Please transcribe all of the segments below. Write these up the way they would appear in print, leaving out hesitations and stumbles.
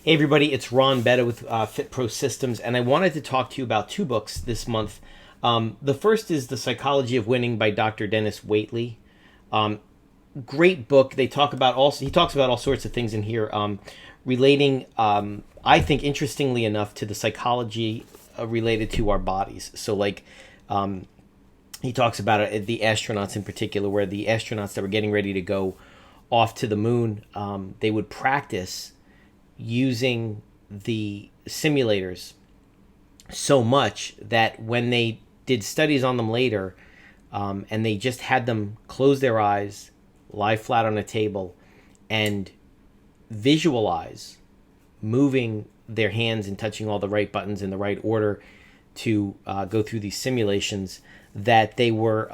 Hey everybody, it's Ron Betta with Fit Pro Systems, and I wanted to talk to you about two books this month. The first is The Psychology of Winning by Dr. Denis Waitley. Great book. He talks about all sorts of things in here, relating, I think, interestingly enough, to the psychology related to our bodies. So, he talks about the astronauts in particular, where the astronauts that were getting ready to go off to the moon, they would practice using the simulators so much that when they did studies on them later, and they just had them close their eyes, lie flat on a table, and visualize moving their hands and touching all the right buttons in the right order to go through these simulations, that they were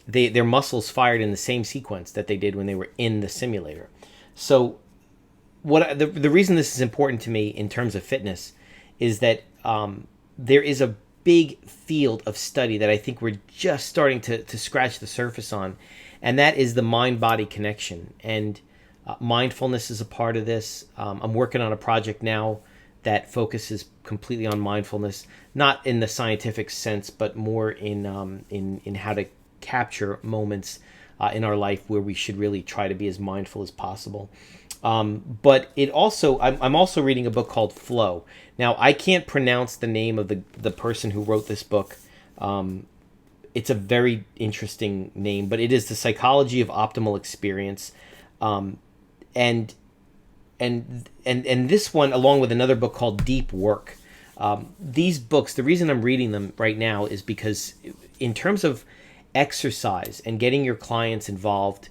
their muscles fired in the same sequence that they did when they were in the simulator. So the reason this is important to me in terms of fitness is that there is a big field of study that I think we're just starting to scratch the surface on, and that is the mind-body connection. And mindfulness is a part of this. I'm working on a project now that focuses completely on mindfulness, not in the scientific sense, but more in how to capture moments in our life where we should really try to be as mindful as possible. But I'm also reading a book called Flow. Now, I can't pronounce the name of the person who wrote this book. It's a very interesting name, but it is The Psychology of Optimal Experience. And this one, along with another book called Deep Work. These books, the reason I'm reading them right now is because in terms of exercise and getting your clients involved,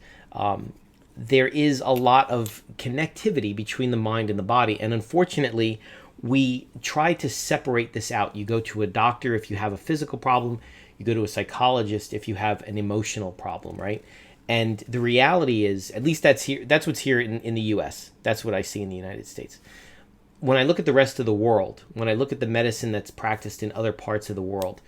there is a lot of connectivity between the mind and the body. And unfortunately, we try to separate this out. You go to a doctor if you have a physical problem. You go to a psychologist if you have an emotional problem, right? And the reality is, at least that's what's here in the US. That's what I see in the United States. When I look at the rest of the world, when I look at the medicine that's practiced in other parts of the world,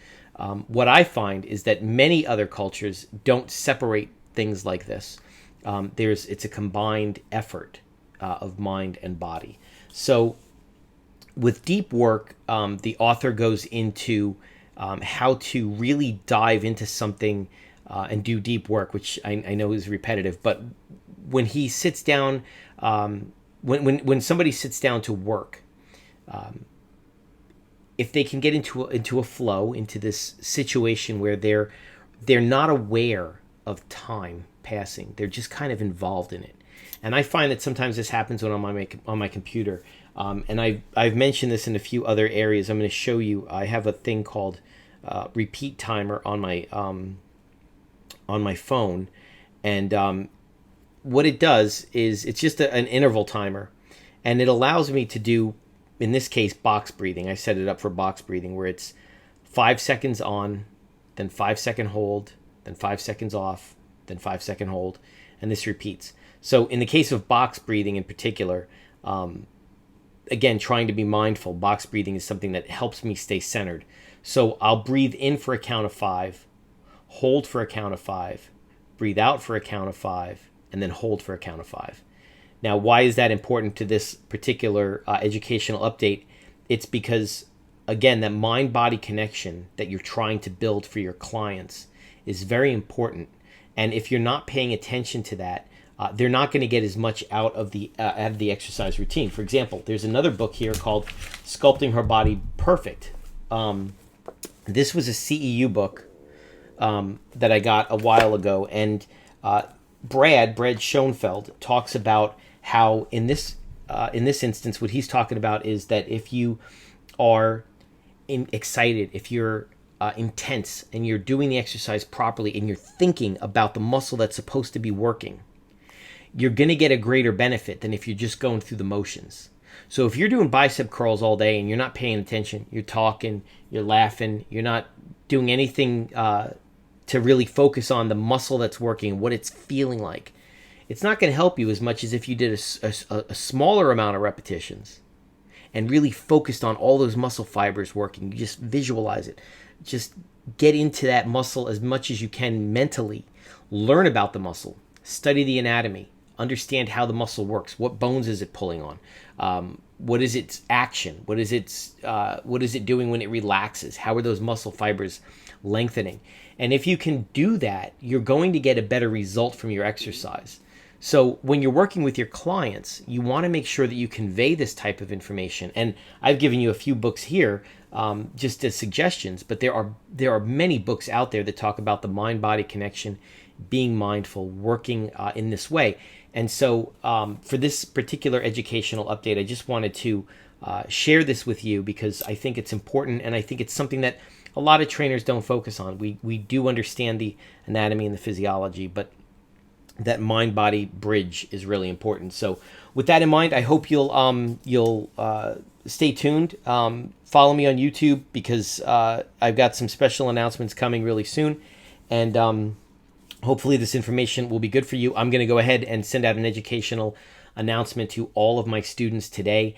what I find is that many other cultures don't separate things like this. It's a combined effort of mind and body. So with Deep Work, the author goes into how to really dive into something and do deep work, which I know is repetitive. But when he sits down, when somebody sits down to work, if they can get into a flow, into this situation where they're not aware of time passing, they're just kind of involved in it. And I find that sometimes this happens when I'm on my computer. And I've mentioned this in a few other areas. I'm going to show you. I have a thing called repeat timer on my phone, and what it does is it's just an interval timer, and it allows me to do, in this case, box breathing. I set it up for box breathing, where it's 5 seconds on, then 5-second hold, then 5 seconds off, then 5-second hold, and this repeats. So in the case of box breathing in particular, again, trying to be mindful, box breathing is something that helps me stay centered. So I'll breathe in for a count of 5, hold for a count of 5, breathe out for a count of 5, and then hold for a count of 5. Now, why is that important to this particular educational update? It's because, again, that mind-body connection that you're trying to build for your clients is very important. And if you're not paying attention to that, they're not going to get as much out of the exercise routine. For example, there's another book here called Sculpting Her Body Perfect. This was a CEU book that I got a while ago, and Brad Schoenfeld talks about how in this instance, what he's talking about is that if you are excited, if you're intense, and you're doing the exercise properly, and you're thinking about the muscle that's supposed to be working, you're going to get a greater benefit than if you're just going through the motions. So if you're doing bicep curls all day and you're not paying attention, you're talking, you're laughing, you're not doing anything to really focus on the muscle that's working, what it's feeling like, it's not going to help you as much as if you did a smaller amount of repetitions and really focused on all those muscle fibers working. You just visualize it. Just get into that muscle as much as you can mentally. Learn about the muscle. Study the anatomy. Understand how the muscle works. What bones is it pulling on? What is its action? What is it doing when it relaxes? How are those muscle fibers lengthening? And if you can do that, you're going to get a better result from your exercise. So when you're working with your clients, you want to make sure that you convey this type of information. And I've given you a few books here, just as suggestions, but there are many books out there that talk about the mind-body connection, being mindful, working in this way. And so for this particular educational update, I just wanted to share this with you because I think it's important, and I think it's something that a lot of trainers don't focus on. We do understand the anatomy and the physiology, but that mind-body bridge is really important. So with that in mind, I hope you'll stay tuned. Follow me on YouTube because I've got some special announcements coming really soon, and hopefully this information will be good for you. I'm going to go ahead and send out an educational announcement to all of my students today,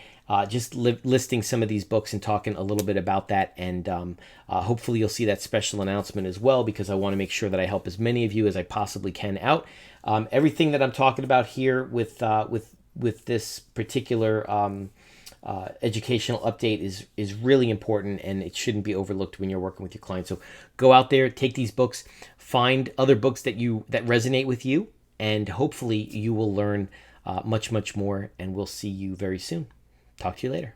just listing some of these books and talking a little bit about that. And hopefully you'll see that special announcement as well, because I want to make sure that I help as many of you as I possibly can out. Everything that I'm talking about here with this particular educational update is really important, and it shouldn't be overlooked when you're working with your clients. So go out there, take these books, find other books that resonate with you, and hopefully you will learn much more, and we'll see you very soon. Talk to you later.